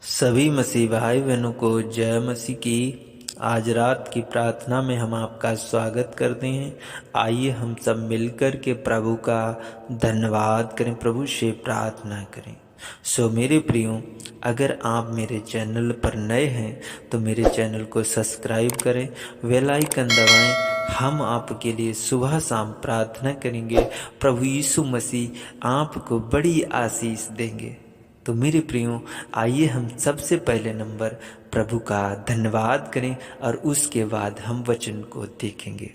सभी मसीह भाई बहनों को जय मसीह की। आज रात की प्रार्थना में हम आपका स्वागत करते हैं। आइए हम सब मिलकर के प्रभु का धन्यवाद करें, प्रभु से प्रार्थना करें। मेरे प्रियो, अगर आप मेरे चैनल पर नए हैं तो मेरे चैनल को सब्सक्राइब करें, बेल आइकन दबाएं। हम आपके लिए सुबह शाम प्रार्थना करेंगे। प्रभु यीशु मसीह आपको बड़ी आशीष देंगे। तो मेरे प्रियो, आइए हम सबसे पहले नंबर प्रभु का धन्यवाद करें और उसके बाद हम वचन को देखेंगे।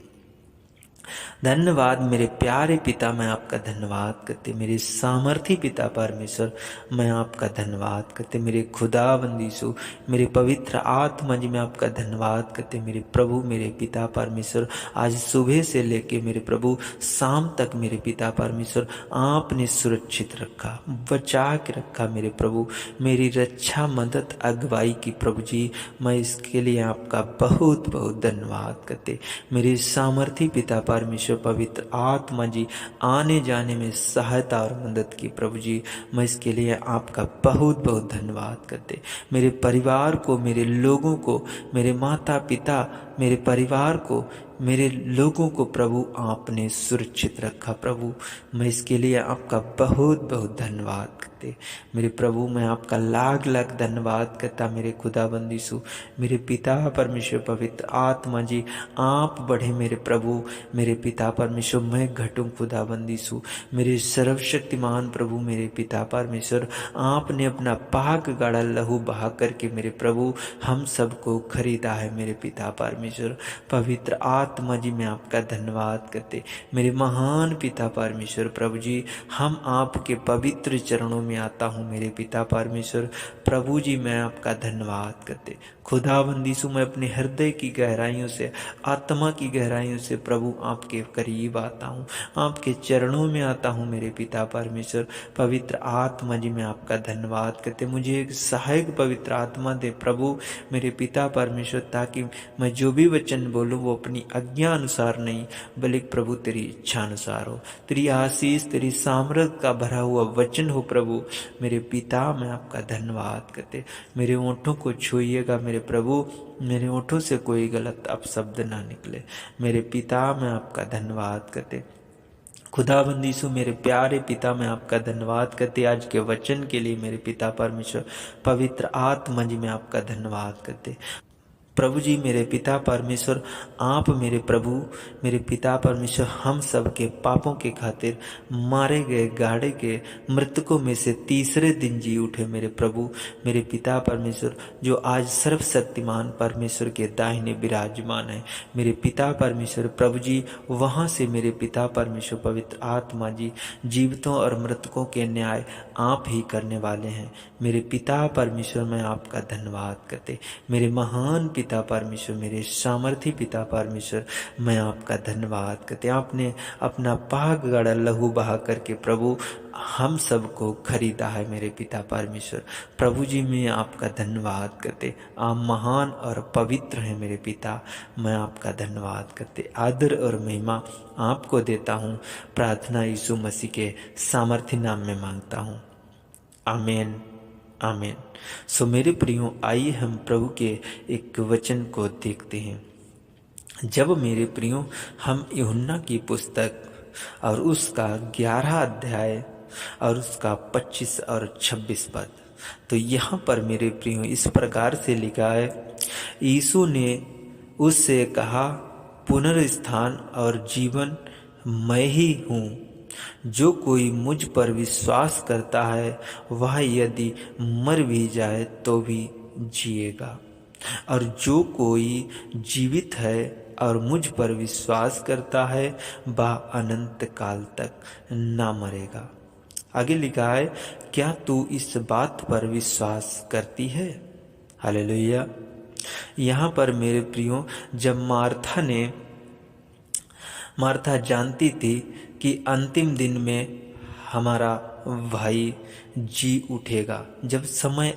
धन्यवाद मेरे प्यारे पिता, मैं आपका धन्यवाद करते। मेरे सामर्थी पिता परमेश्वर, मैं आपका धन्यवाद करते। मेरे खुदाबंदीसु, मेरे पवित्र आत्मा जी, मैं आपका धन्यवाद करते। मेरे प्रभु, मेरे पिता परमेश्वर, आज सुबह से लेके मेरे प्रभु शाम तक मेरे पिता परमेश्वर आपने सुरक्षित रखा, बचा के रखा। मेरे प्रभु, मेरी रक्षा मदद अगुवाई की प्रभु जी, मैं इसके लिए आपका बहुत बहुत धन्यवाद करते। मेरे सामर्थी पिता परमेश्वर पवित्र आत्मा जी, आने जाने में सहायता और मदद की प्रभु जी, मैं इसके लिए आपका बहुत बहुत धन्यवाद करते। मेरे परिवार को, मेरे लोगों को, मेरे माता पिता, मेरे परिवार को, मेरे लोगों को प्रभु आपने सुरक्षित रखा। प्रभु, मैं इसके लिए आपका बहुत बहुत धन्यवाद करते। मेरे प्रभु, मैं आपका लाख लाख धन्यवाद करता। मेरे खुदाबंदीसु, मेरे पिता परमेश्वर पवित्र आत्मा जी, आप बढ़े मेरे प्रभु। मेरे पिता परमेश्वर, मैं घटूं खुदाबंदीसु। मेरे सर्वशक्तिमान प्रभु, मेरे पिता परमेश्वर, आपने अपना पाक गाड़ा लहू बहा करके मेरे प्रभु हम सबको खरीदा है। मेरे पिता परमेश्वर पवित्र आत्मा जी, मैं आपका धन्यवाद करते। मेरे महान पिता परमेश्वर प्रभु जी, हम आपके पवित्र चरणों में आता हूँ। मेरे पिता परमेश्वर प्रभु जी, मैं आपका धन्यवाद करते। खुदाबंदीसु, मैं अपने हृदय की गहराइयों से, आत्मा की गहराइयों से प्रभु आपके करीब आता हूँ, आपके चरणों में आता हूँ। मेरे पिता परमेश्वर पवित्र आत्मा जी, मैं आपका धन्यवाद करते। मुझे एक सहायक पवित्र आत्मा दे प्रभु मेरे पिता परमेश्वर, ताकि मैं जो भी वचन बोलूँ वो अपनी आज्ञा अनुसार नहीं, बल्कि प्रभु तेरी इच्छा अनुसार हो। तेरी आशीष, तेरी सामर्थ का भरा हुआ वचन हो प्रभु। मेरे पिता, मैं आपका धन्यवाद करते। मेरे ओंठों को छूइएगा मेरे प्रभु, मेरे ओंठों से कोई गलत अपशब्द ना निकले। मेरे पिता, मैं आपका धन्यवाद करते। खुदाबंदीसु, मेरे प्यारे पिता, मैं आपका धन्यवाद करते आज के वचन के लिए। मेरे पिता परमेश्वर पवित्र आत्मा जी, मैं आपका धन्यवाद करते। प्रभु जी, मेरे पिता परमेश्वर, आप मेरे प्रभु, मेरे पिता परमेश्वर, हम सब के पापों के खातिर मारे गए, गाड़े गए मृतकों में से तीसरे दिन जी उठे। मेरे प्रभु, मेरे पिता परमेश्वर, जो आज सर्वशक्तिमान परमेश्वर के दाहिने विराजमान है। मेरे पिता परमेश्वर प्रभु जी, वहाँ से मेरे पिता परमेश्वर पवित्र आत्मा जी, जीवितों और मृतकों के न्याय आप ही करने वाले हैं। मेरे पिता परमेश्वर, मैं आपका धन्यवाद करते। मेरे महान पिता परमेश्वर, मेरे सामर्थी पिता परमेश्वर, मैं आपका धन्यवाद करते। आपने अपना पाक गड़ा लहू बहा करके प्रभु हम सबको खरीदा है। मेरे पिता परमेश्वर प्रभु जी, मैं आपका धन्यवाद करते। आप महान और पवित्र हैं मेरे पिता, मैं आपका धन्यवाद करते। आदर और महिमा आपको देता हूँ। प्रार्थना यीशु मसीह के सामर्थी नाम में मांगता हूँ, आमीन आमीन। मेरे प्रियो, आइए हम प्रभु के एक वचन को देखते हैं। जब मेरे प्रियो हम यूहन्ना की पुस्तक और उसका 11 अध्याय और उसका 25 और 26 पद, तो यहाँ पर मेरे प्रियो इस प्रकार से लिखा है, यीशु ने उससे कहा, पुनरुत्थान और जीवन मैं ही हूँ। जो कोई मुझ पर विश्वास करता है वह यदि मर भी जाए तो भी जिएगा, और जो कोई जीवित है और मुझ पर विश्वास करता है वह अनंत काल तक ना मरेगा। आगे लिखा है, क्या तू इस बात पर विश्वास करती है? हालेलुया। यहाँ पर मेरे प्रियो, जब मार्था जानती थी कि अंतिम दिन में हमारा भाई जी उठेगा, जब समय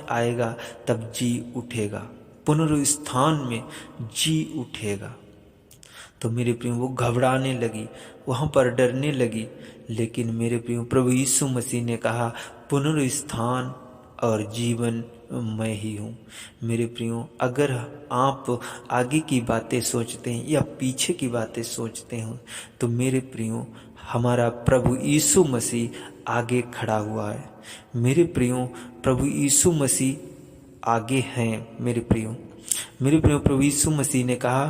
आएगा तब जी उठेगा, पुनरुत्थान में जी उठेगा, तो मेरे प्रिय वो घबराने लगी, वहाँ पर डरने लगी। लेकिन मेरे प्रियो प्रभु यीशु मसीह ने कहा, पुनरुत्थान और जीवन मैं ही हूँ। मेरे प्रियो, अगर आप आगे की बातें सोचते हैं या पीछे की बातें सोचते हैं तो मेरे प्रियो हमारा प्रभु यीशु मसीह आगे खड़ा हुआ है। मेरे प्रियो, प्रभु यीशु मसीह आगे हैं। मेरे प्रियो प्रभु यीशु मसीह ने कहा,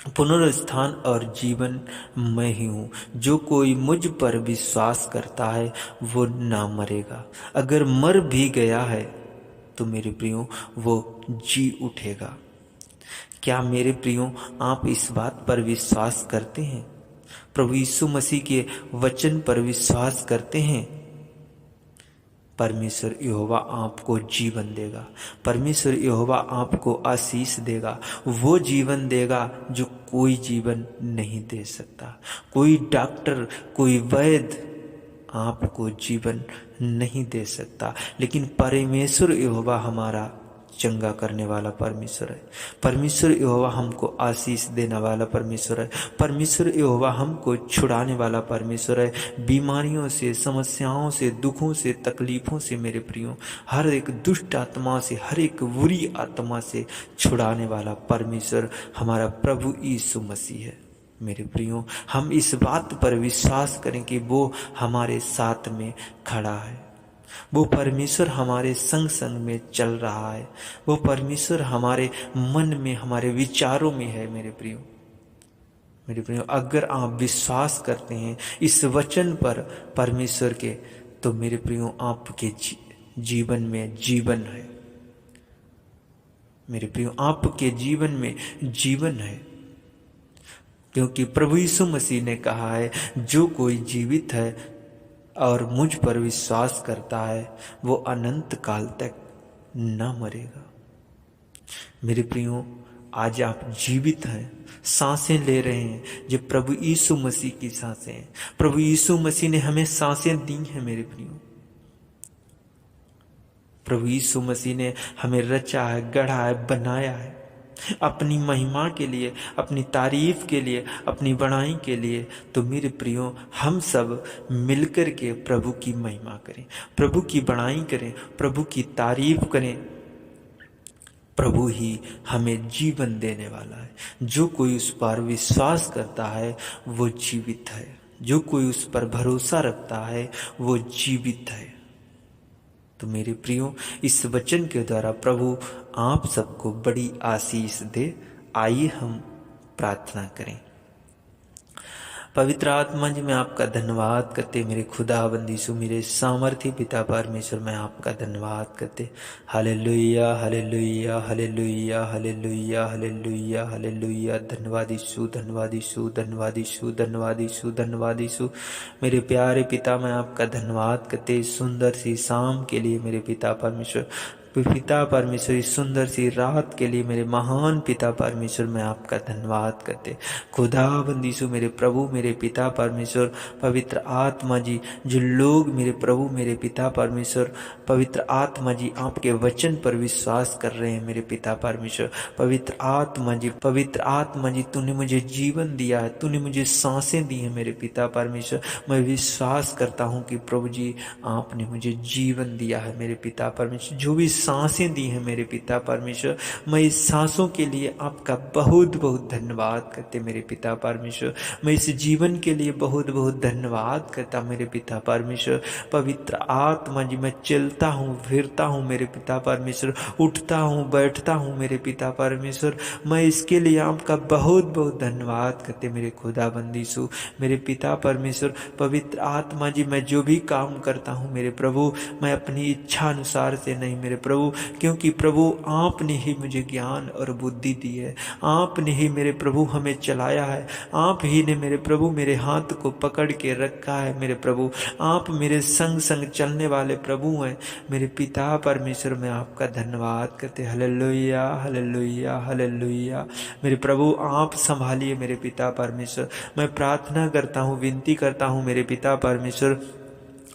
पुनरुत्थान और जीवन मैं ही हूँ। जो कोई मुझ पर विश्वास करता है वो ना मरेगा, अगर मर भी गया है तो मेरे प्रियो वो जी उठेगा। क्या मेरे प्रियो आप इस बात पर विश्वास करते हैं? प्रभु यीशु मसीह के वचन पर विश्वास करते हैं? परमेश्वर यहोवा आपको जीवन देगा। परमेश्वर यहोवा आपको आशीष देगा। वो जीवन देगा जो कोई जीवन नहीं दे सकता। कोई डॉक्टर, कोई वैद्य आपको जीवन नहीं दे सकता, लेकिन परमेश्वर यहोवा हमारा चंगा करने वाला परमेश्वर है। परमेश्वर यहोवा हमको आशीष देने वाला परमेश्वर है। परमेश्वर यहोवा हमको छुड़ाने वाला परमेश्वर है। बीमारियों से, समस्याओं से, दुखों से, तकलीफों से मेरे प्रियो, हर एक दुष्ट आत्मा से, हर एक बुरी आत्मा से छुड़ाने वाला परमेश्वर हमारा प्रभु यीशु मसीह है। मेरे प्रियो, हम इस बात पर विश्वास करें कि वो हमारे साथ में खड़ा है। वो परमेश्वर हमारे संग संग में चल रहा है। वो परमेश्वर हमारे मन में, हमारे विचारों में है। मेरे प्रियो, अगर आप विश्वास करते हैं इस वचन पर परमेश्वर के, तो मेरे प्रियो आपके जीवन में जीवन है। मेरे प्रियो, आपके जीवन में जीवन है, क्योंकि प्रभु यीशु मसीह ने कहा है, जो कोई जीवित है और मुझ पर विश्वास करता है वो अनंत काल तक न मरेगा। मेरे प्रियो, आज आप जीवित हैं, सांसें ले रहे हैं, जो प्रभु यीशु मसीह की सांसें हैं। प्रभु यीशु मसीह ने हमें सांसें दी हैं। मेरे प्रियो, प्रभु यीशु मसीह ने हमें रचा है, गढ़ा है, बनाया है अपनी महिमा के लिए, अपनी तारीफ के लिए, अपनी बड़ाई के लिए। तो मेरे प्रियो, हम सब मिलकर के प्रभु की महिमा करें, प्रभु की बड़ाई करें, प्रभु की तारीफ करें। प्रभु ही हमें जीवन देने वाला है। जो कोई उस पर विश्वास करता है वो जीवित है। जो कोई उस पर भरोसा रखता है वो जीवित है। तो मेरे प्रियो, इस वचन के द्वारा प्रभु आप सबको बड़ी आशीष दे। आइए हम प्रार्थना करें। पवित्र आत्मा जी, मैं आपका धन्यवाद करते, मेरे खुदाबंद यीशु, मेरे सामर्थी पिता परमेश्वर, मैं आपका धन्यवाद करते। Hallelujah, hallelujah, hallelujah, hallelujah, hallelujah, hallelujah. धन्यवाद यीशु, धन्यवाद यीशु, धन्यवाद यीशु, धन्यवाद यीशु, धन्यवाद यीशु। मेरे प्यारे पिता, मैं आपका धन्यवाद करते सुंदर सी शाम के लिए मेरे पिता परमेश्वर। पिता परमेश्वर, इस सुंदर सी रात के लिए मेरे महान पिता परमेश्वर, मैं आपका धन्यवाद करते। खुदाबंद यीशु, मेरे प्रभु, मेरे पिता परमेश्वर, पवित्र आत्मा जी, जो लोग मेरे प्रभु, मेरे पिता परमेश्वर, पवित्र आत्मा जी आपके वचन पर विश्वास कर रहे हैं मेरे पिता परमेश्वर, पवित्र आत्मा जी, पवित्र आत्मा जी, तूने मुझे जीवन दिया है, तूने मुझे सांसें दी हैं मेरे पिता परमेश्वर। मैं विश्वास करता हूँ कि प्रभु जी आपने मुझे जीवन दिया है मेरे पिता परमेश्वर। जो भी सांसें दी हैं मेरे पिता परमेश्वर, मैं इस सांसों के लिए आपका बहुत बहुत धन्यवाद करते मेरे पिता परमेश्वर। मैं इस जीवन के लिए बहुत बहुत धन्यवाद करता मेरे पिता परमेश्वर। पवित्र आत्मा जी, मैं चलता हूँ, फिरता हूँ मेरे पिता परमेश्वर, उठता हूँ, बैठता हूँ मेरे पिता परमेश्वर। मैं इसके लिए आपका बहुत बहुत धन्यवाद करते मेरे खुदाबंद यीशु, मेरे पिता परमेश्वर। पवित्र आत्मा जी, मैं जो भी काम करता हूँ मेरे प्रभु, मैं अपनी इच्छा अनुसार से नहीं मेरे प्रभु, क्योंकि प्रभु आपने ही मुझे ज्ञान और बुद्धि दी है। आपने ही मेरे प्रभु हमें चलाया है। आप ही ने मेरे प्रभु मेरे हाथ को पकड़ के रखा है मेरे प्रभु। आप मेरे संग संग चलने वाले प्रभु हैं मेरे पिता परमेश्वर। मैं आपका धन्यवाद करते। Hallelujah, hallelujah, hallelujah. मेरे प्रभु आप संभालिए मेरे पिता परमेश्वर। मैं प्रार्थना करता हूँ, विनती करता हूँ मेरे पिता परमेश्वर,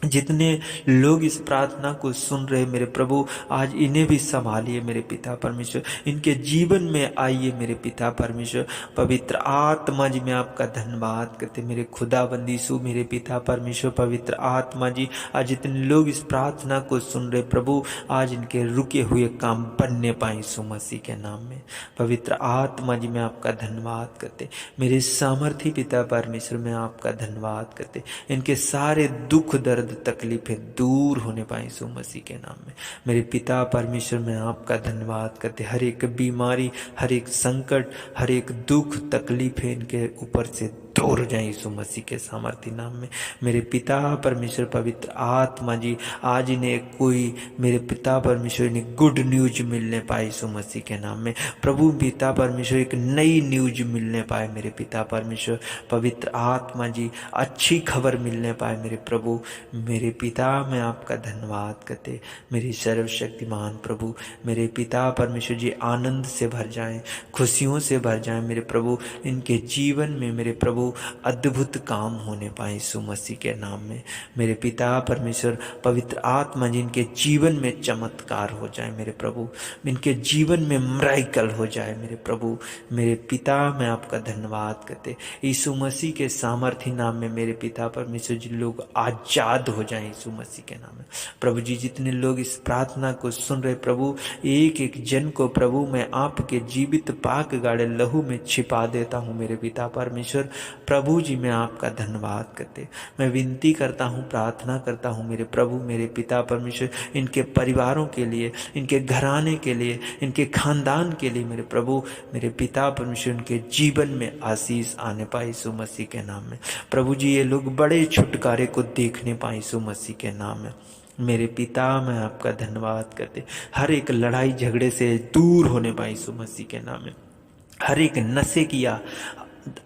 जितने लोग इस प्रार्थना को सुन रहे मेरे प्रभु, आज इन्हें भी संभालिए मेरे पिता परमेश्वर, इनके जीवन में आइए मेरे पिता परमेश्वर। पवित्र आत्मा जी, मैं आपका धन्यवाद करते मेरे खुदाबंदी सु मेरे पिता परमेश्वर। पवित्र आत्मा जी, आज जितने लोग इस प्रार्थना को सुन रहे प्रभु, आज इनके रुके हुए काम बनने पाए यीशु मसीह के नाम में। पवित्र आत्मा जी, मैं आपका धन्यवाद करते मेरे सामर्थी पिता परमेश्वर, मैं आपका धन्यवाद करते इनके सारे दुख दर्द तकलीफें दूर होने पाए यीशु मसीह के नाम में। मेरे पिता परमेश्वर, मैं आपका धन्यवाद करते हर एक बीमारी, हर एक संकट, हर एक दुख तकलीफें इनके ऊपर से दूर हो जाए यीशु मसीह के सामर्थी नाम में। मेरे पिता परमेश्वर पवित्र आत्मा जी, आज इन्हें कोई मेरे पिता परमेश्वर इन्हें गुड न्यूज मिलने पाए यीशु मसीह के नाम में। प्रभु पिता परमेश्वर एक नई न्यूज मिलने पाए मेरे पिता परमेश्वर पवित्र आत्मा जी, अच्छी खबर मिलने पाए मेरे प्रभु। मेरे पिता, मैं आपका धन्यवाद करते मेरे सर्वशक्तिमान प्रभु। मेरे पिता परमेश्वर जी आनंद से भर जाएं, खुशियों से भर जाएं मेरे प्रभु। इनके जीवन में मेरे प्रभु अद्भुत काम होने पाए यीशु मसीह के नाम में। मेरे पिता परमेश्वर पवित्र आत्मा जी, इनके जीवन में चमत्कार हो जाए मेरे प्रभु, इनके जीवन में मिरेकल हो जाए मेरे प्रभु। मेरे पिता, मैं आपका धन्यवाद करते यीशु मसीह के सामर्थी नाम में। मेरे पिता परमेश्वर जी, लोग आजाद हो जाएं यीशु मसीह के नाम में। प्रभु जी, जितने लोग इस प्रार्थना को सुन रहे प्रभु, एक एक जन को प्रभु मैं आपके जीवित पाक गाड़े लहू में छिपा देता हूँ मेरे पिता परमेश्वर। प्रभु जी, मैं आपका धन्यवाद करते मैं विनती करता हूँ, प्रार्थना करता हूँ मेरे प्रभु मेरे पिता परमेश्वर, इनके परिवारों के लिए, इनके घराने के लिए, इनके खानदान के लिए मेरे प्रभु मेरे पिता परमेश्वर, इनके जीवन में आशीष आने पाए यीशु मसीह के नाम में। प्रभु जी, ये लोग बड़े छुटकारे को देखने पाए यीशु मसीह के नाम में। मेरे पिता, मैं आपका धन्यवाद करते हर एक लड़ाई झगड़े से दूर होने पाए यीशु मसीह के नाम में। हर एक नशे की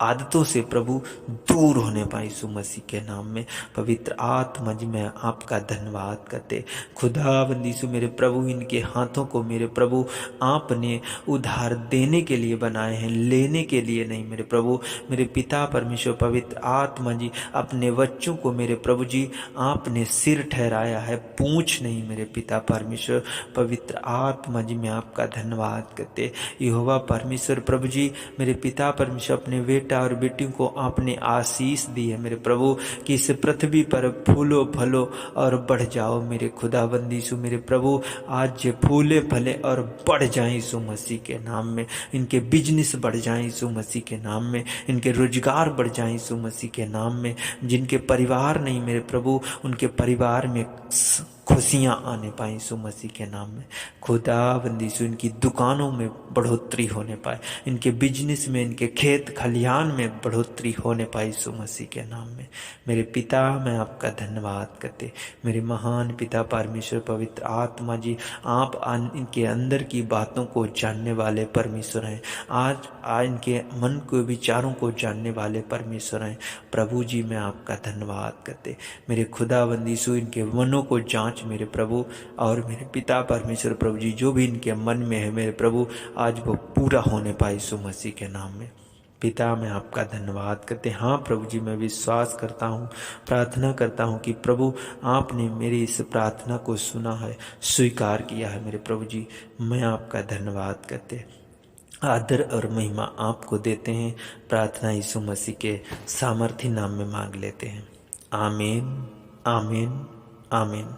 आदतों से प्रभु दूर होने पाए यीशु मसीह के नाम में। पवित्र आत्मा जी, मैं आपका धन्यवाद करते खुदाबंदी सु मेरे प्रभु, इनके हाथों को मेरे प्रभु आपने उधार देने के लिए बनाए हैं, लेने के लिए नहीं मेरे प्रभु। मेरे पिता परमेश्वर पवित्र आत्मा जी, अपने बच्चों को मेरे प्रभु जी आपने सिर ठहराया है, पूंछ नहीं मेरे पिता परमेश्वर पवित्र आत्मा जी, मैं आपका धन्यवाद करते यहोवा परमेश्वर प्रभु जी। मेरे पिता परमेश्वर, अपने बेटा और बेटियों को आपने आशीष दी है मेरे प्रभु कि इस पृथ्वी पर फूलो फलो और बढ़ जाओ मेरे खुदाबंदी सु मेरे प्रभु। आज ये फूले फले और बढ़ जाएं यीशु मसीह के नाम में। इनके बिजनेस बढ़ जाएं यीशु मसीह के नाम में, इनके रोजगार बढ़ जाएं यीशु मसीह के नाम में। जिनके परिवार नहीं मेरे प्रभु, उनके परिवार में खुशियाँ आने पाए यीशु मसीह के नाम में। खुदाबंदी सु इनकी दुकानों में बढ़ोतरी होने पाए, इनके बिजनेस में, इनके खेत खलिहान में बढ़ोतरी होने पाए यीशु मसीह के नाम में। मेरे पिता, मैं आपका धन्यवाद करते मेरे महान पिता परमेश्वर पवित्र आत्मा जी, आप इनके अंदर की बातों को जानने वाले परमेश्वर हैं। आज इनके मन को विचारों को जानने वाले परमेश्वर हैं। प्रभु जी, मैं आपका धन्यवाद करते मेरे खुदाबंदी सु इनके मनों को जांच मेरे प्रभु, और मेरे पिता परमेश्वर प्रभु जी, जो भी इनके मन में है मेरे प्रभु, आज वो पूरा होने पाए यीशु मसीह के नाम में। पिता, मैं आपका धन्यवाद करते हाँ प्रभु जी, मैं विश्वास करता हूँ, प्रार्थना करता हूँ कि प्रभु आपने मेरी इस प्रार्थना को सुना है, स्वीकार किया है मेरे प्रभु जी। मैं आपका धन्यवाद करते आदर और महिमा आपको देते हैं। प्रार्थना यीशु मसीह के सामर्थी नाम में मांग लेते हैं। आमीन, आमीन, आमीन।